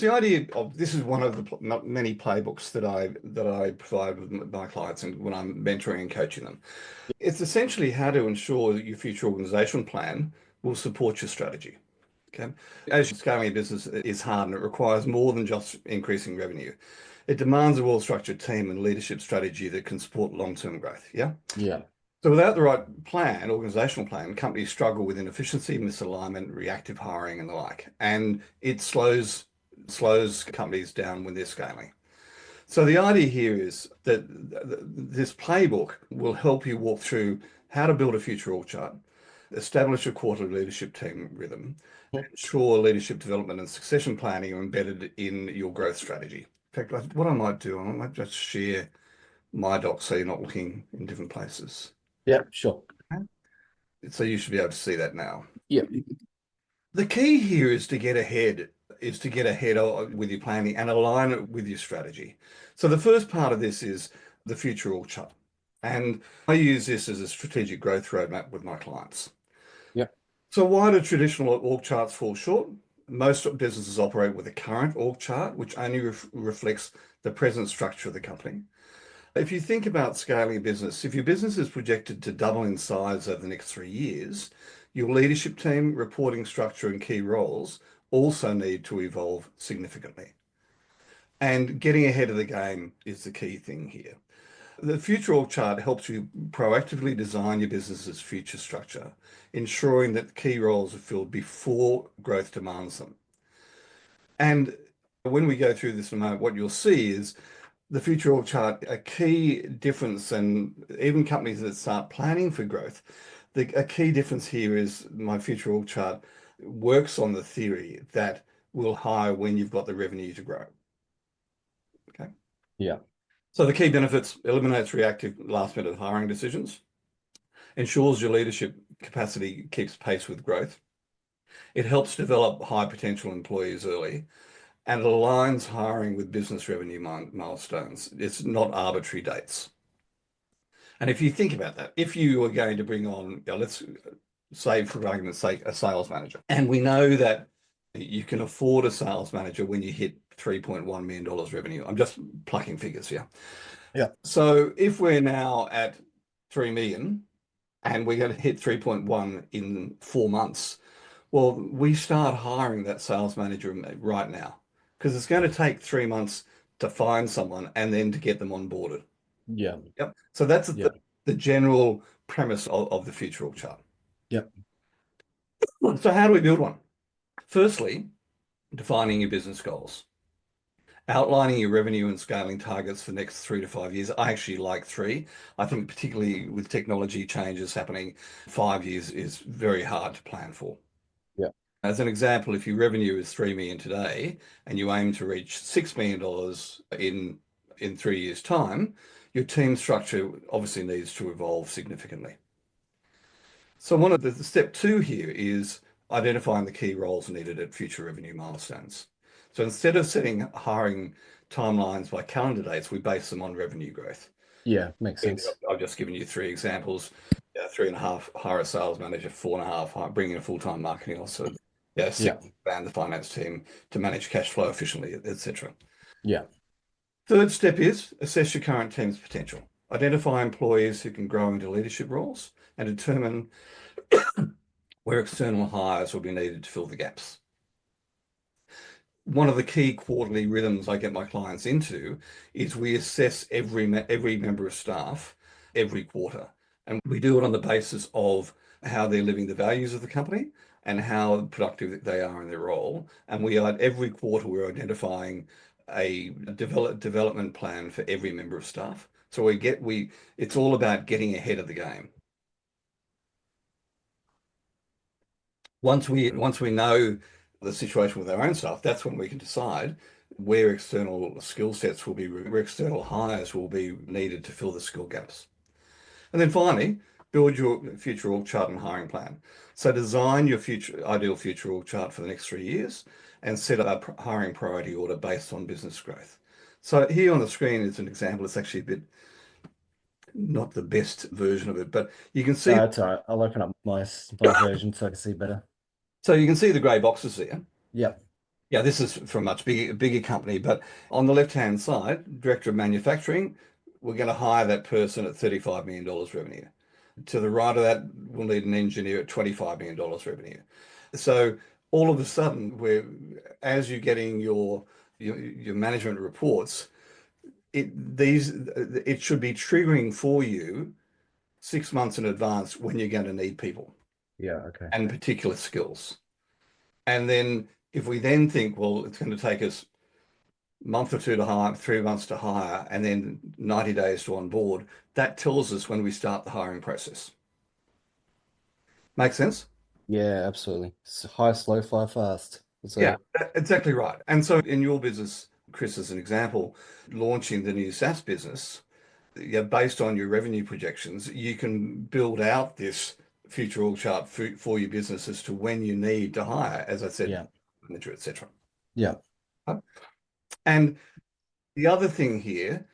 The idea of this is one of the many playbooks that I provide with my clients and when I'm mentoring and coaching them. It's essentially how to ensure that your future organizational plan will support your strategy. Okay. As scaling a business is hard and it requires more than just increasing revenue. It demands a well-structured team and leadership strategy that can support long-term growth. Yeah. Yeah. So without the right plan, organizational plan, companies struggle with inefficiency, misalignment, reactive hiring, and the like. And it slows companies down when they're scaling. So the idea here is that this playbook will help you walk through how to build a future org chart, establish a quarterly leadership team rhythm, ensure leadership development and succession planning are embedded in your growth strategy. In fact, what I might do, I might just share my doc so you're not looking in different places. Yeah, sure. So you should be able to see that now. Yeah. The key here is to get ahead with your planning and align it with your strategy. So the first part of this is the future org chart. And I use this as a strategic growth roadmap with my clients. Yeah. So why do traditional org charts fall short? Most businesses operate with a current org chart, which only reflects the present structure of the company. If you think about scaling a business, if your business is projected to double in size over the next 3 years, your leadership team, reporting structure, and key roles also need to evolve significantly. And getting ahead of the game is the key thing here. The future org chart helps you proactively design your business's future structure, ensuring that key roles are filled before growth demands them. And when we go through this in a moment, what you'll see is the future org chart, a key difference, and even companies that start planning for growth, a key difference here is my future org chart works on the theory that we'll hire when you've got the revenue to grow. Okay. Yeah. So the key benefits: eliminates reactive last-minute hiring decisions, ensures your leadership capacity keeps pace with growth. It helps develop high potential employees early, and it aligns hiring with business revenue milestones. It's not arbitrary dates. And if you think about that, if you are going to bring on, let's say for argument's sake, a sales manager, and we know that you can afford a sales manager when you hit $3.1 million revenue. I'm just plucking figures here. Yeah. So if we're now at 3 million and we're going to hit 3.1 in 4 months, well, we start hiring that sales manager right now because it's going to take 3 months to find someone and then to get them onboarded. Yeah. Yep. So that's Yeah. the general premise of the future org chart. Yep. So how do we build one? Firstly, defining your business goals, outlining your revenue and scaling targets for the next 3 to 5 years. I actually like 3. I think particularly with technology changes happening, 5 years is very hard to plan for. Yeah. As an example, if your revenue is 3 million today and you aim to reach $6 million in 3 years' time, your team structure obviously needs to evolve significantly. So one of the step 2 here is identifying the key roles needed at future revenue milestones. So instead of setting hiring timelines by calendar dates, we base them on revenue growth. Yeah, makes sense. I've just given you 3 examples. 3.5, hire a sales manager; 4.5, bring in a full-time marketing officer; 6, expand the finance team to manage cash flow efficiently, etc. Yeah. Third step is assess your current team's potential. Identify employees who can grow into leadership roles and determine where external hires will be needed to fill the gaps. One of the key quarterly rhythms I get my clients into is we assess every member of staff every quarter. And we do it on the basis of how they're living the values of the company and how productive they are in their role. And every quarter we're identifying a development plan for every member of staff. So it's all about getting ahead of the game. Once we know the situation with our own staff, that's when we can decide where external skill sets will be, where external hires will be needed to fill the skill gaps. And then finally, build your future org chart and hiring plan. So design your ideal future org chart for the next 3 years and set up a hiring priority order based on business growth. So here on the screen is an example. It's actually a bit not the best version of it, but you can see. That's all right. I'll open up my version so I can see better. So you can see the grey boxes there. Yep. Yeah, this is for a much bigger company, but on the left-hand side, director of manufacturing, we're going to hire that person at $35 million revenue. To the right of that, we'll need an engineer at $25 million revenue. So all of a sudden, as you're getting your management reports, it should be triggering for you 6 months in advance when you're going to need people Yeah, okay. and particular skills. And then if we then think, well, it's going to take us a month or two to hire, 3 months to hire, and then 90 days to onboard, that tells us when we start the hiring process. Make sense? Yeah, absolutely. High, slow, fly, fast. Yeah, So exactly right. And so in your business, Chris, as an example, launching the new SaaS business, yeah, based on your revenue projections, you can build out this future org chart for your business as to when you need to hire, as I said, yeah, manager, etc. yeah, And the other thing here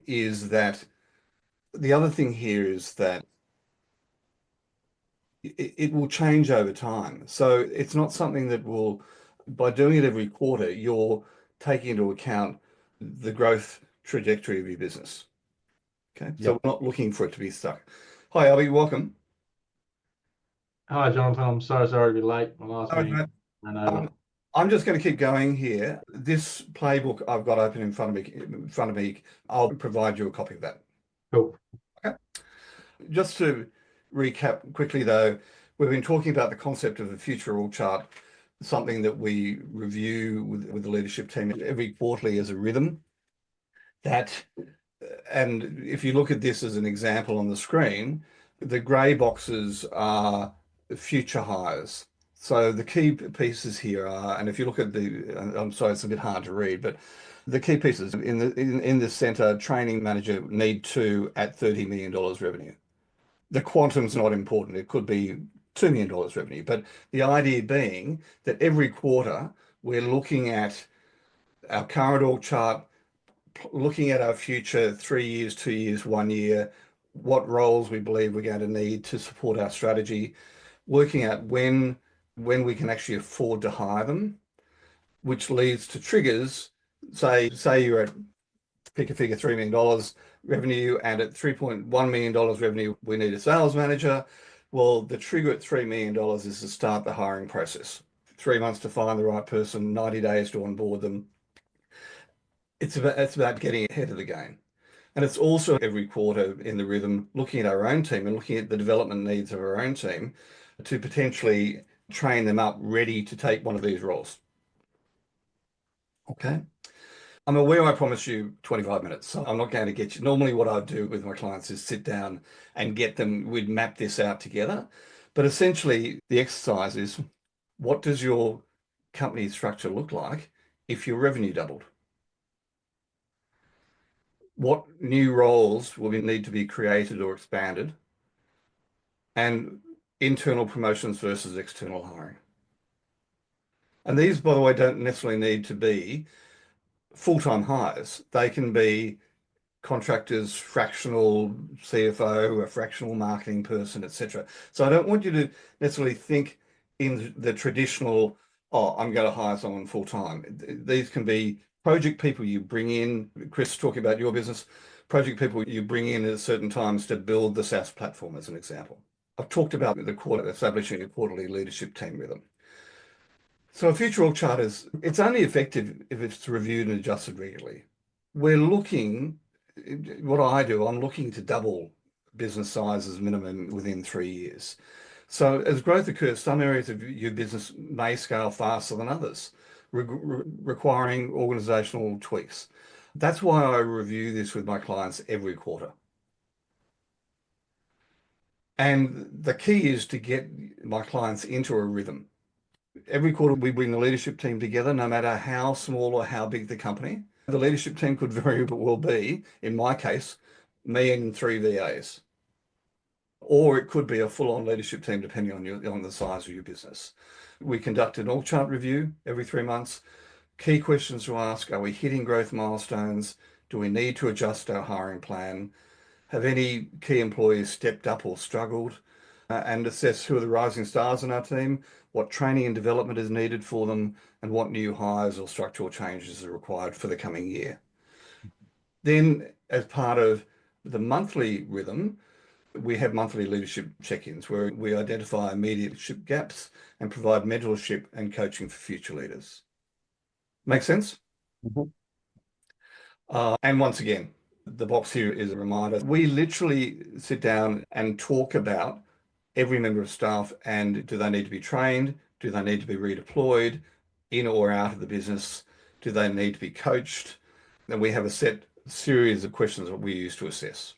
is that the other thing here is that it will change over time. So it's not something that will, by doing it every quarter, you're taking into account the growth trajectory of your business. Okay. So yeah. we're not looking for it to be stuck. Hi, Abby, welcome. Hi, Jonathan. I'm so sorry to be late. My last All meeting right, ran over. I'm just going to keep going here. This playbook I've got open in front of me, I'll provide you a copy of that. Cool. Okay. Just to recap quickly, though, we've been talking about the concept of a future org chart, something that we review with the leadership team every quarterly as a rhythm. And if you look at this as an example on the screen, the grey boxes are future hires. So the key pieces here are, and if you look at I'm sorry, it's a bit hard to read, but the key pieces in the center, training manager need to at $30 million revenue. The quantum's not important. It could be $2 million revenue, but the idea being that every quarter we're looking at our current org chart, looking at our future 3 years, 2 years, 1 year, what roles we believe we're going to need to support our strategy, working out when we can actually afford to hire them, which leads to triggers. Say you're at, pick a figure, $3 million revenue, and at $3.1 million revenue, we need a sales manager. Well, the trigger at $3 million is to start the hiring process. 3 months to find the right person, 90 days to onboard them. It's about getting ahead of the game. And it's also every quarter in the rhythm, looking at our own team and looking at the development needs of our own team to potentially train them up ready to take one of these roles. Okay. I'm aware I promised you 25 minutes, so I'm not going to get you. Normally, what I do with my clients is sit down and we'd map this out together. But essentially, the exercise is, what does your company structure look like if your revenue doubled? What new roles will need to be created or expanded? And internal promotions versus external hiring. And these, by the way, don't necessarily need to be full-time hires. They can be contractors, fractional CFO, a fractional marketing person, etc. So I don't want you to necessarily think in the traditional, oh, I'm going to hire someone full-time. These can be project people you bring in. Chris, talking about your business, project people you bring in at certain times to build the SaaS platform, as an example. I've talked about establishing a quarterly leadership team rhythm. So a future org chart it's only effective if it's reviewed and adjusted regularly. What I do, I'm looking to double business size as minimum within 3 years. So as growth occurs, some areas of your business may scale faster than others, requiring organizational tweaks. That's why I review this with my clients every quarter. And the key is to get my clients into a rhythm. Every quarter, we bring the leadership team together, no matter how small or how big the company. The leadership team could very well be, in my case, me and 3 VAs. Or it could be a full-on leadership team, depending on the size of your business. We conduct an org chart review every 3 months. Key questions to ask: are we hitting growth milestones? Do we need to adjust our hiring plan? Have any key employees stepped up or struggled? and assess who are the rising stars in our team, what training and development is needed for them, and what new hires or structural changes are required for the coming year. Then, as part of the monthly rhythm, we have monthly leadership check-ins where we identify immediate leadership gaps and provide mentorship and coaching for future leaders. Make sense? Mhm. And once again, the box here is a reminder. We literally sit down and talk about every member of staff and do they need to be trained? Do they need to be redeployed in or out of the business? Do they need to be coached? Then we have a set series of questions that we use to assess.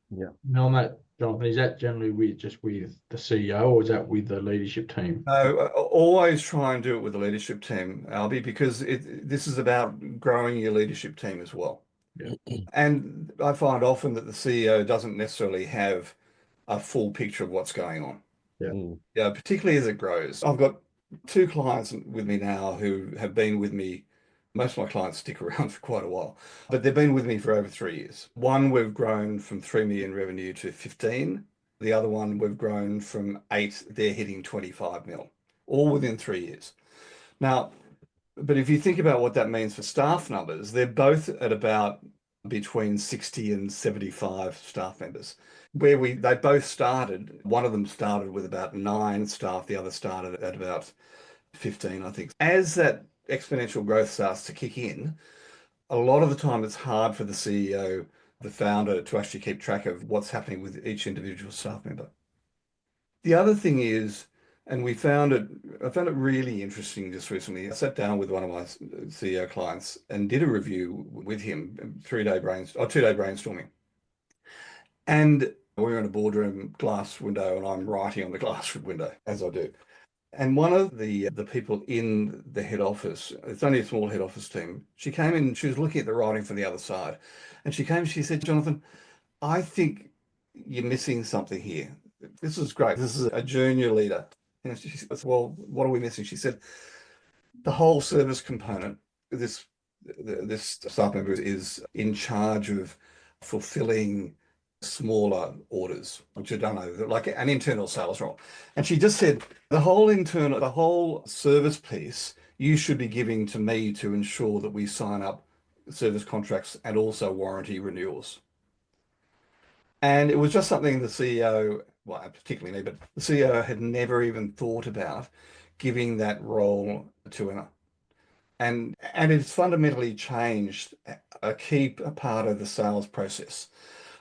Yeah. Now, on that, Jonathan, is that generally with the CEO or is that with the leadership team? Always try and do it with the leadership team, Albie, because this is about growing your leadership team as well. Yeah. And I find often that the CEO doesn't necessarily have a full picture of what's going on. Yeah. Yeah, particularly as it grows. I've got two clients with me now who have been with me. Most of my clients stick around for quite a while, but they've been with me for over 3 years. One, we've grown from 3 million revenue to 15. The other one, we've grown from 8, they're hitting 25 mil, all within 3 years. Now, but if you think about what that means for staff numbers, they're both at about between 60 and 75 staff members. Where they both started, one of them started with about 9 staff, the other started at about 15, I think. As that exponential growth starts to kick in, a lot of the time it's hard for the CEO, the founder, to actually keep track of what's happening with each individual staff member. The other thing is, and I found it really interesting just recently. I sat down with one of my CEO clients and did a review with him, 2-day brainstorming. And we were in a boardroom, glass window, and I'm writing on the glass window, as I do. And one of the people in the head office, it's only a small head office team, she came in, she was looking at the writing for the other side. And she said, Jonathan, I think you're missing something here. This is great. This is a junior leader. And she said, well, what are we missing? She said, the whole service component, this staff member is in charge of fulfilling smaller orders, which are done over like an internal sales role. And she just said, the whole service piece, you should be giving to me to ensure that we sign up service contracts and also warranty renewals. And it was just something the CEO, well, particularly me, but the CEO had never even thought about giving that role to her. And it's fundamentally changed a key part of the sales process,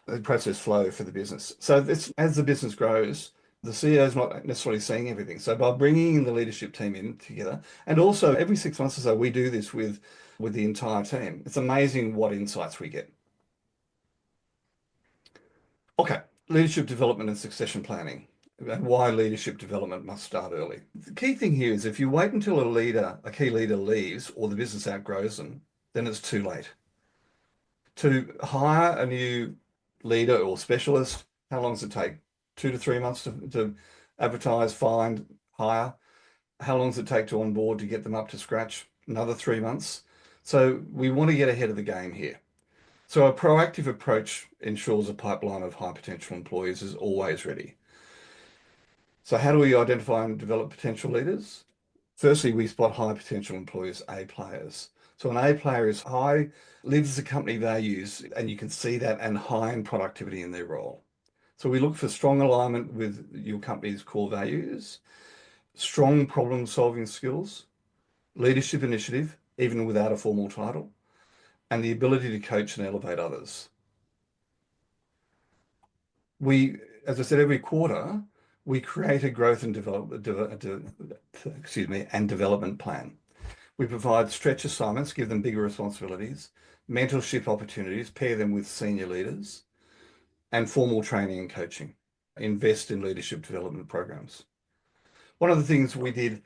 the process flow for the business. So as the business grows, the CEO is not necessarily seeing everything. So by bringing the leadership team in together, and also every 6 months or so, we do this with the entire team. It's amazing what insights we get. Okay, leadership development and succession planning, and why leadership development must start early. The key thing here is if you wait until a key leader leaves or the business outgrows them, then it's too late. To hire a new leader or specialist, how long does it take? 2 to 3 months to advertise, find, hire. How long does it take to onboard to get them up to scratch? Another 3 months. So we want to get ahead of the game here. So a proactive approach ensures a pipeline of high potential employees is always ready. So how do we identify and develop potential leaders? Firstly, we spot high potential employees, A players. So an A player is high, lives the company values, and you can see that, and high in productivity in their role. So we look for strong alignment with your company's core values, strong problem-solving skills, leadership initiative, even without a formal title, and the ability to coach and elevate others. As I said, every quarter, we create a growth and development plan. We provide stretch assignments, give them bigger responsibilities, mentorship opportunities, pair them with senior leaders, and formal training and coaching. Invest in leadership development programs. One of the things we did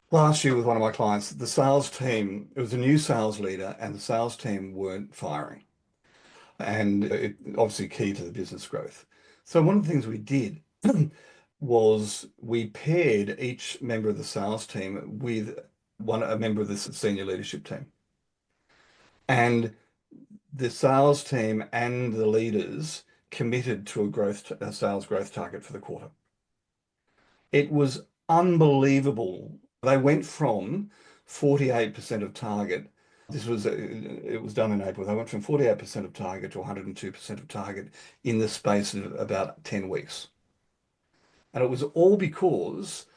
last year with one of my clients, the sales team, it was a new sales leader, and the sales team weren't firing. And it obviously key to the business growth. So one of the things we did was we paired each member of the sales team with a member of the senior leadership team. And the sales team and the leaders committed to a sales growth target for the quarter. It was unbelievable. They went from 48% of target. It was done in April. They went from 48% of target to 102% of target in the space of about 10 weeks. And it was all because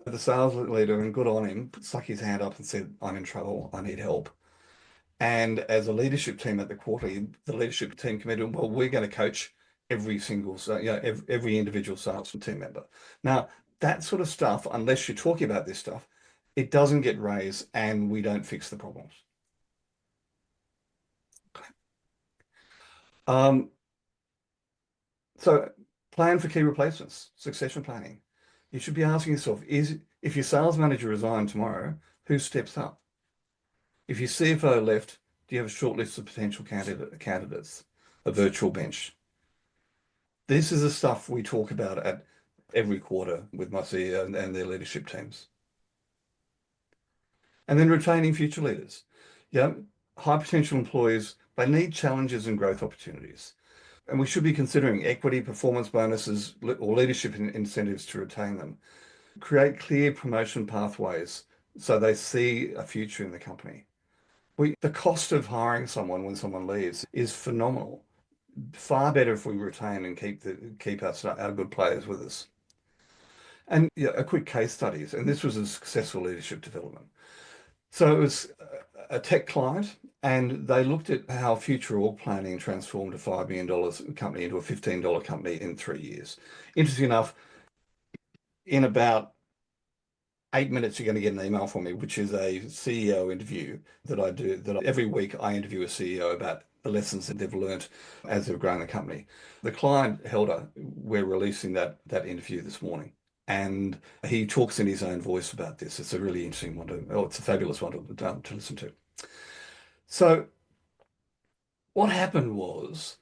the sales leader, and good on him, stuck his hand up and said, I'm in trouble, I need help. And as a leadership team at the quarterly, the leadership team committed, well, we're going to coach every individual sales team member. Now, that sort of stuff, unless you're talking about this stuff, it doesn't get raised and we don't fix the problems. So plan for key replacements, succession planning. You should be asking yourself, if your sales manager resigns tomorrow, who steps up? If your CFO left, do you have a short list of potential candidates, a virtual bench? This is the stuff we talk about at every quarter with my CEO and their leadership teams. And then retaining future leaders. Yeah, high potential employees, they need challenges and growth opportunities. And we should be considering equity, performance bonuses, or leadership incentives to retain them. Create clear promotion pathways so they see a future in the company. The cost of hiring someone when someone leaves is phenomenal. Far better if we retain and keep our good players with us. And yeah, a quick case studies, and this was a successful leadership development. So it was a tech client, and they looked at how future org planning transformed a $5 million company into a $15 company in 3 years. Interesting enough, in about 8 minutes, you're going to get an email from me, which is a CEO interview that I do. Every week I interview a CEO about the lessons that they've learned as they've grown the company. The client we're releasing that interview this morning. And he talks in his own voice about this. It's a really interesting one it's a fabulous one to listen to. So what happened was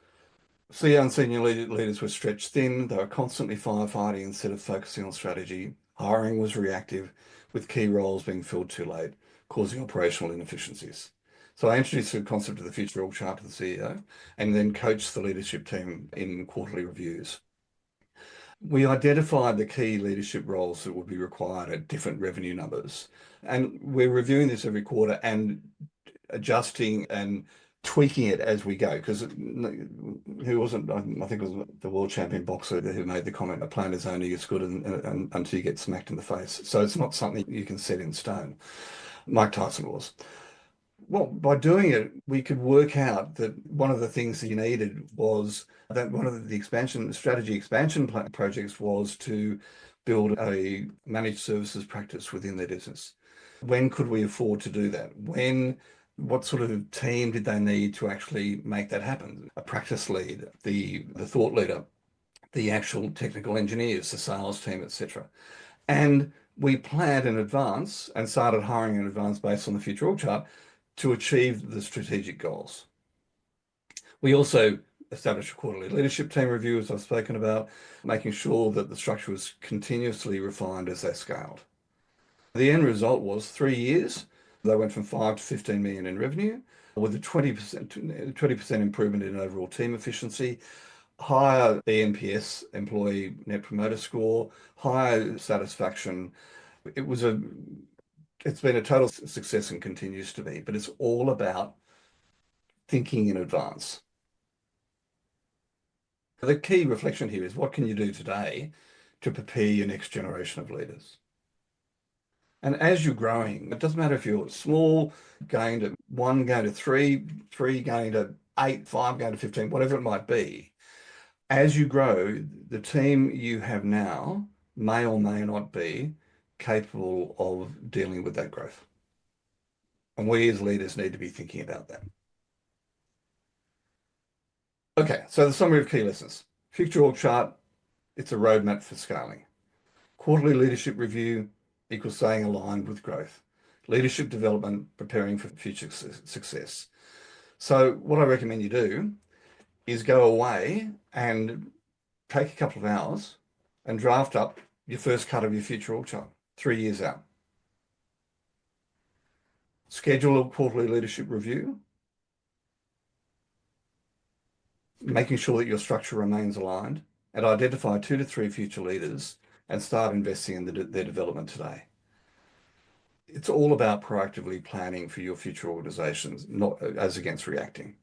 CEO and senior leaders were stretched thin. They were constantly firefighting instead of focusing on strategy. Hiring was reactive, with key roles being filled too late, causing operational inefficiencies. So I introduced the concept of the future org chart to the CEO and then coached the leadership team in quarterly reviews. We identified the key leadership roles that would be required at different revenue numbers. And we're reviewing this every quarter and adjusting and tweaking it as we go. Because who wasn't, I think it was the world champion boxer who made the comment, a plan is only as good until you get smacked in the face. So it's not something you can set in stone. Mike Tyson was. Well, by doing it, we could work out that one of the things he needed was that one of the strategy expansion projects was to build a managed services practice within their business. When could we afford to do that? What sort of team did they need to actually make that happen? A practice lead, the thought leader, the actual technical engineers, the sales team, etc. And we planned in advance and started hiring in advance based on the future org chart to achieve the strategic goals. We also established a quarterly leadership team review, as I've spoken about, making sure that the structure was continuously refined as they scaled. The end result was 3 years. They went from 5 to 15 million in revenue with a 20% improvement in overall team efficiency, higher ENPS, employee net promoter score, higher satisfaction. It's been a total success and continues to be, but it's all about thinking in advance. The key reflection here is what can you do today to prepare your next generation of leaders? And as you're growing, it doesn't matter if you're small, going to 1, going to 3, 3 going to 8, 5 going to 15, whatever it might be. As you grow, the team you have now may or may not be capable of dealing with that growth. And we as leaders need to be thinking about that. Okay, so the summary of key lessons. Future org chart, it's a roadmap for scaling. Quarterly leadership review equals staying aligned with growth. Leadership development, preparing for future success. So what I recommend you do is go away and take a couple of hours and draft up your first cut of your future org chart 3 years out. Schedule a quarterly leadership review. making sure that your structure remains aligned, and identify 2 to 3 future leaders and start investing in their development today. It's all about proactively planning for your future organizations, not as against reacting.